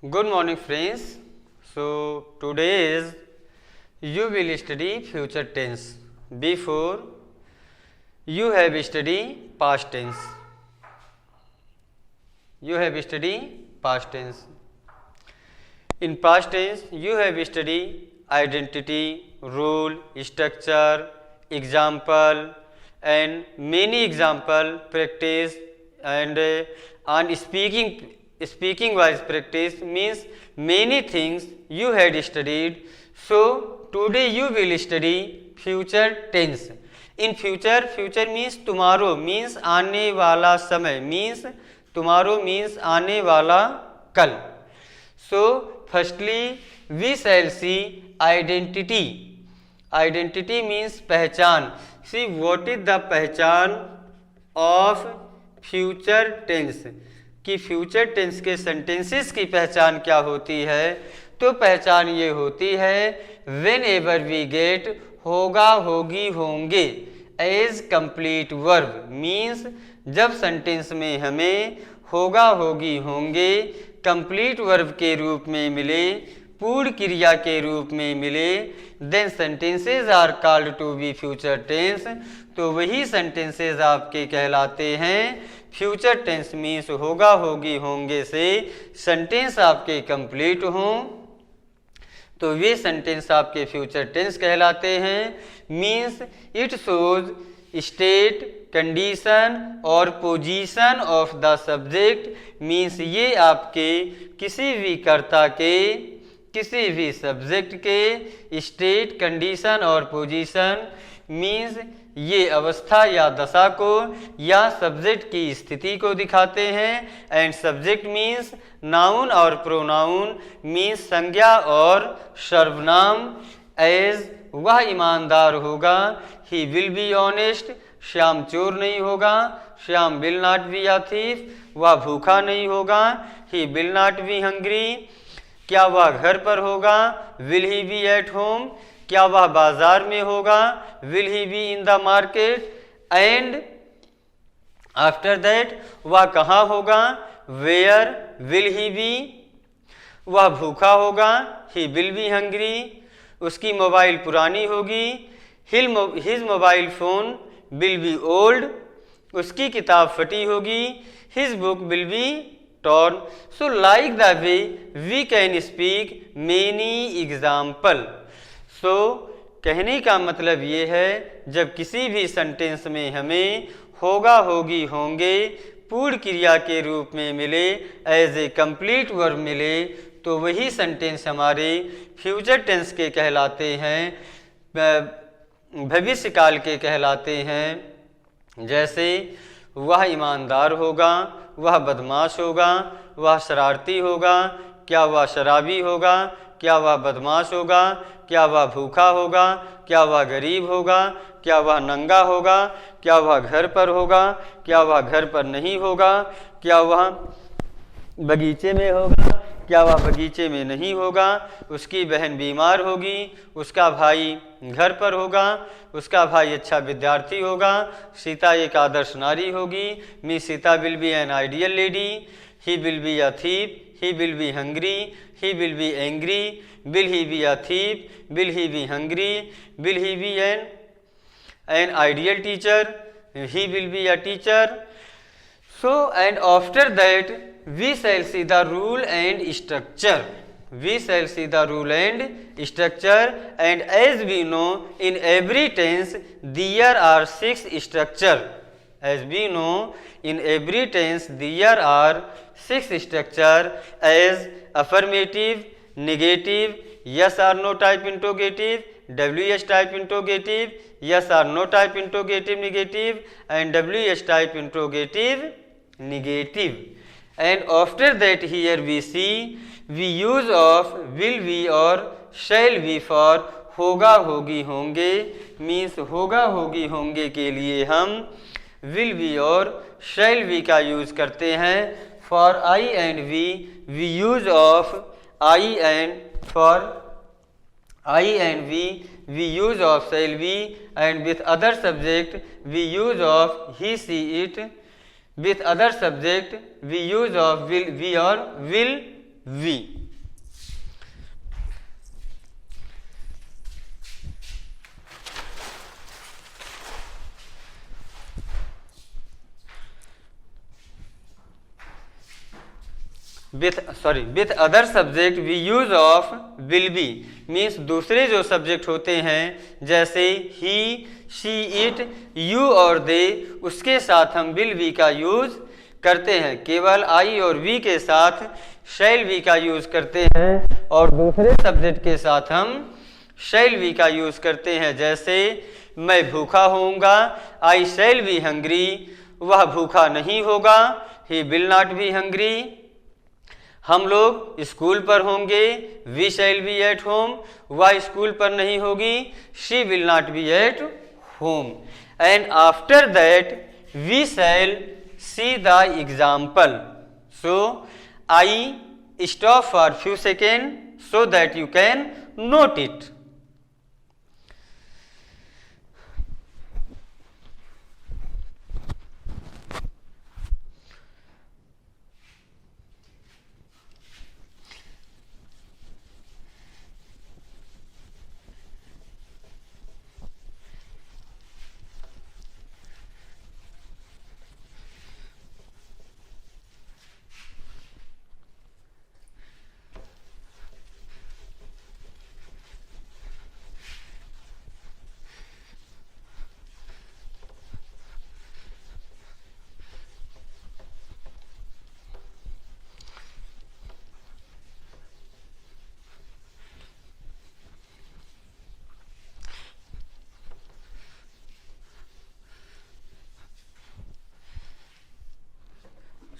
Good morning, friends. So today is you will study future tense. Before you have studied past tense. You have studied past tense. In past tense, you have studied identity, rule, structure, example, and many example practice and on speaking wise practice means many things you had studied. So today you will study future tense. In future means tomorrow, means आने वाला समय, means tomorrow means आने वाला कल. So firstly we shall see identity. Identity means पहचान. See what is the पहचान of future tense, कि future tense के सेंटेंसेस की पहचान क्या होती है. तो पहचान ये होती है वेन एवर वी गेट होगा, होगी, होंगे एज कंप्लीट वर्ब, मीन्स जब सेंटेंस में हमें होगा, होगी, होंगे कंप्लीट वर्ब के रूप में मिले, पूर्ण क्रिया के रूप में मिले, then sentences are called to be future tense. तो वही सेंटेंसेज आपके कहलाते हैं फ्यूचर टेंस. मीन्स होगा, होगी, होंगे से सेंटेंस आपके कंप्लीट हों तो वे सेंटेंस आपके फ्यूचर टेंस कहलाते हैं. Means it shows state, condition और position of the subject. Means ये आपके किसी भी कर्ता के, किसी भी सब्जेक्ट के स्टेट, कंडीशन और पोजीशन, मीन्स ये अवस्था या दशा को या सब्जेक्ट की स्थिति को दिखाते हैं. एंड सब्जेक्ट मीन्स नाउन और प्रोनाउन, मीन्स संज्ञा और सर्वनाम. एज वह ईमानदार होगा, he will be honest, Shyam चोर नहीं होगा, Shyam will not be a thief, वह भूखा नहीं होगा, he will not be hungry. क्या वह घर पर होगा, will he be at home. क्या वह बाजार में होगा, will he be in the market. And after that वह कहाँ होगा, वेयर विल ही बी. वह भूखा होगा, ही विल बी हंग्री. उसकी मोबाइल पुरानी होगी, his mobile phone will be old. उसकी किताब फटी होगी, his book will be torn. So like the way we can speak many example. So कहने का मतलब ये है जब किसी भी सेंटेंस में हमें होगा, होगी, होंगे पूर्ण क्रिया के रूप में मिले, एज ए कंप्लीट वर्ब मिले, तो वही सेंटेंस हमारे फ्यूचर टेंस के कहलाते हैं, भविष्य काल के कहलाते हैं. जैसे वह ईमानदार होगा, वह बदमाश होगा, वह शरारती होगा, क्या वह शराबी होगा, क्या वह बदमाश होगा, क्या वह भूखा होगा, क्या वह गरीब होगा, क्या वह नंगा होगा, क्या वह घर पर होगा, क्या वह घर पर नहीं होगा, क्या वह बगीचे में होगा, क्या वह बगीचे में नहीं होगा. उसकी बहन बीमार होगी, उसका भाई घर पर होगा, उसका भाई अच्छा विद्यार्थी होगा, सीता एक आदर्श नारी होगी, me Sita will be an ideal lady. He will be a thief, he will be hungry, he will be angry, will he be a thief, will he be hungry, will he be an ideal teacher, he will be a teacher. So and after that we shall see the rule and structure. We shall see the rule and structure, and as we know in every tense there are 6 structure. As we know in every tense there are 6 structure as affirmative, negative, yes or no type interrogative, WS type interrogative, yes or no type interrogative negative, and WS type interrogative negative. And after that here we see we use of will be or shall be for होगा, होगी, होंगे. Means होगा, होगी, होंगे के लिए हम will be और shall be का यूज करते हैं. for I and we use of I and for I and we use of shall be, and with other subject we use of he, she, it. With other subject we use of will, we or will we. with other subject we use of will be means दूसरे जो subject होते हैं जैसे ही, she, it, you और दे, उसके साथ हम will be का यूज करते हैं। केवल आई और वी के साथ शैल बी का यूज करते हैं और दूसरे सब्जेक्ट के साथ हम शैल बी का यूज करते हैं। जैसे मैं भूखा होऊंगा, आई शैल बी हंग्री, वह भूखा नहीं होगा, he will not be hungry. हम लोग स्कूल पर होंगे, we shall be at home, वह स्कूल पर नहीं होगी, she will not be at home. And after that we shall see the example. So I stop for few second so that you can note it.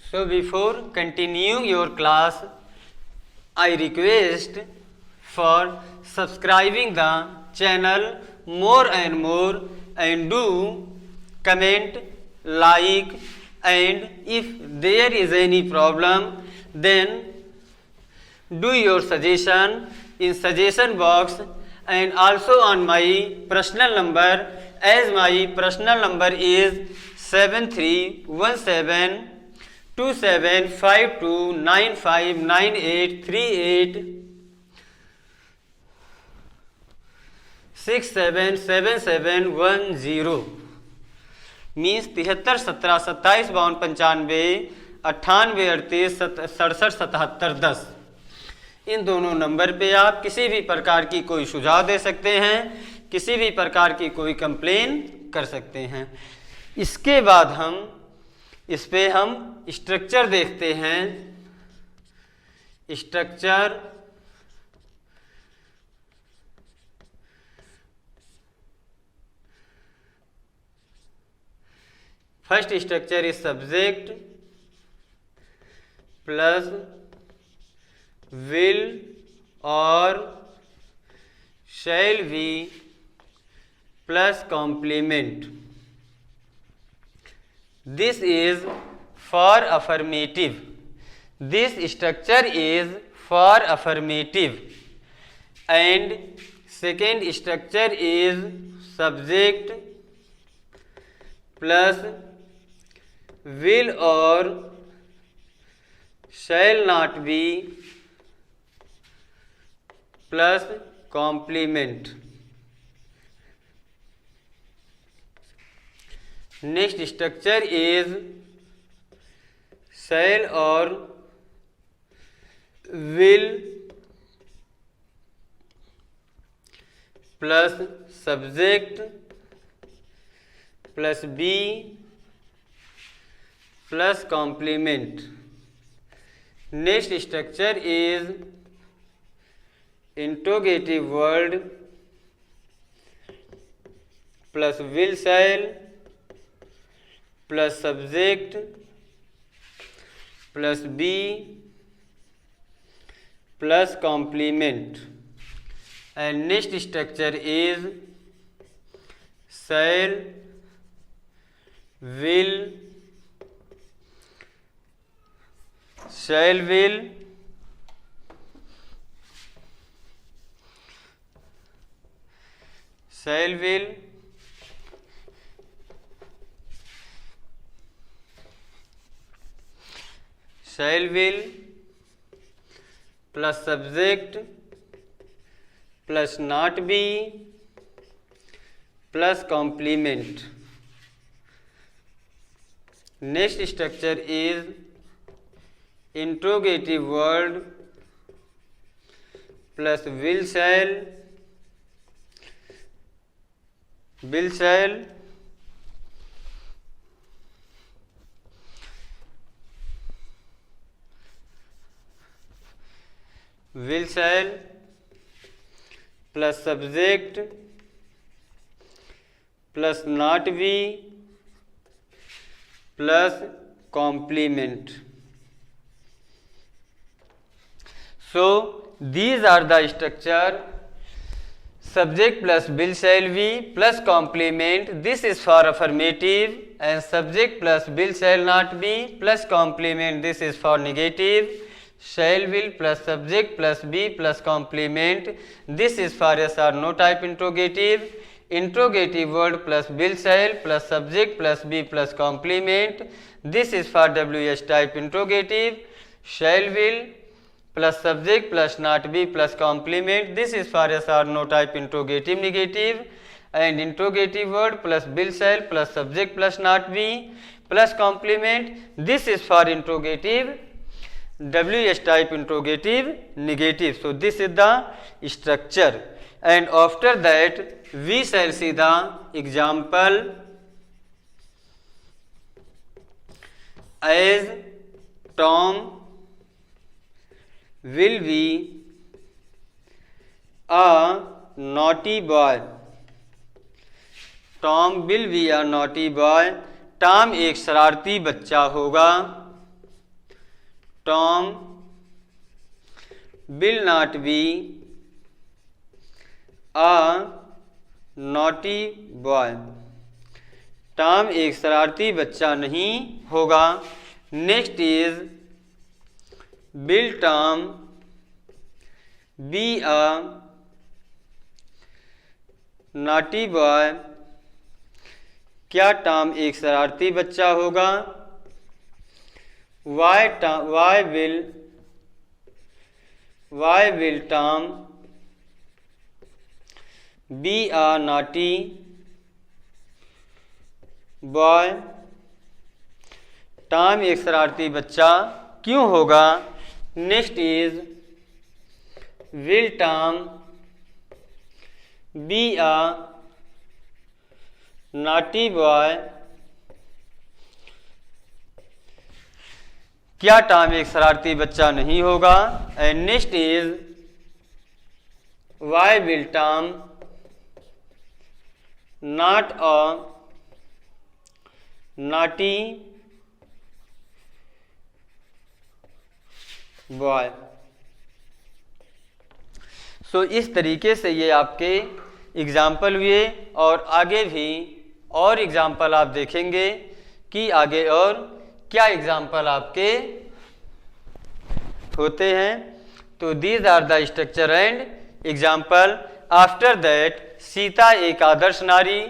So before continuing your class, I request for subscribing the channel more and more, and do comment, like, and if there is any problem then do your suggestion in suggestion box, and also on my personal number, as my personal number is 7317 2752959838 677710 means 73 17 27 52 95 98 38 67 77 10। इन दोनों number पे आप किसी भी प्रकार की कोई सुझाव दे सकते हैं, किसी भी प्रकार की कोई कंप्लेन कर सकते हैं। इसके बाद इस पे हम स्ट्रक्चर देखते हैं। Structure first structure is subject plus will और shall be plus complement. This is for affirmative. This structure is for affirmative. And second structure is subject plus will or shall not be plus complement. Next structure is shall और will plus subject plus be plus complement. Next structure is interrogative word plus will shall plus subject plus be plus complement. And next structure is shall will shall will shall will shall will plus subject plus not be plus complement. Next structure is interrogative word plus will shall will shall plus subject plus not be plus complement. So these are the structure: subject plus will shall be plus complement, this is for affirmative, and subject plus will shall not be plus complement, this is for negative. Shall will plus subject plus be plus complement, this is for yes or no type interrogative. Interrogative word plus will shall plus subject plus be plus complement, this is for WH type interrogative. Shall will plus subject plus not be plus complement, this is for yes or no type interrogative negative. And interrogative word plus will shall plus subject plus not be plus complement, this is for interrogative WH type interrogative negative. So this is the structure, and after that we shall see the example. As Tom will be a naughty boy. Tom will be a naughty boy. Tom एक शरारती बच्चा होगा. Tom will not be a naughty boy. Tom एक शरारती बच्चा नहीं होगा. Next is will Tom be a naughty boy. क्या टॉम एक शरारती बच्चा होगा. Why will Tom be a naughty boy. Tom एक शरारती बच्चा क्यों होगा. Next is will Tom be a naughty boy. क्या टॉम एक शरारती बच्चा नहीं होगा. And next is why will Tom not a naughty boy. सो इस तरीके से ये आपके एग्जाम्पल हुए, और आगे भी और एग्जाम्पल आप देखेंगे कि आगे और क्या एग्जाम्पल आपके होते हैं. तो these are the structure and example. After that Sita एक आदर्श नारी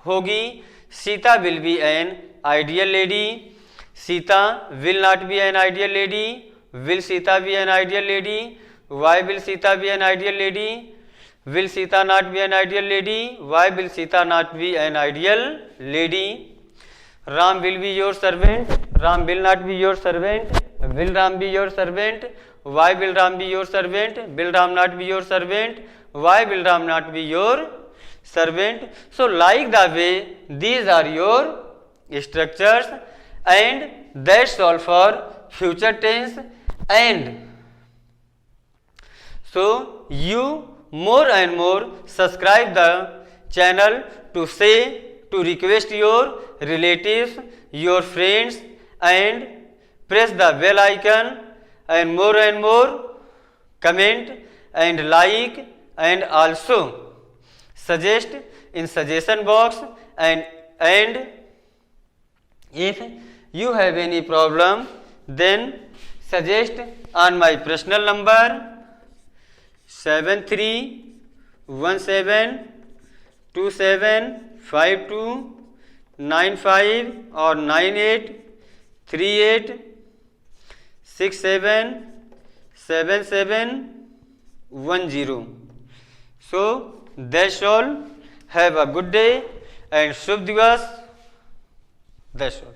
होगी. Sita will be an ideal lady. Sita will not be an ideal lady. Will Sita be an ideal lady. Why will Sita be an ideal lady. Will Sita not be an ideal lady. Why will Sita not be an ideal lady. Ram will be your servant. Ram will not be your servant. Will Ram be your servant. Why will Ram be your servant. Will Ram not be your servant. Why will Ram not be your servant. So like the way these are your structures, and that's all for future tense. And so you more and more subscribe the channel to say, to request your relatives, your friends, and press the bell icon, and more comment and like, and also suggest in suggestion box. And if you have any problem, then suggest on my personal number 7317275295 or 983867 7710. So that's all. Have a good day and Shubh Divas. That's all.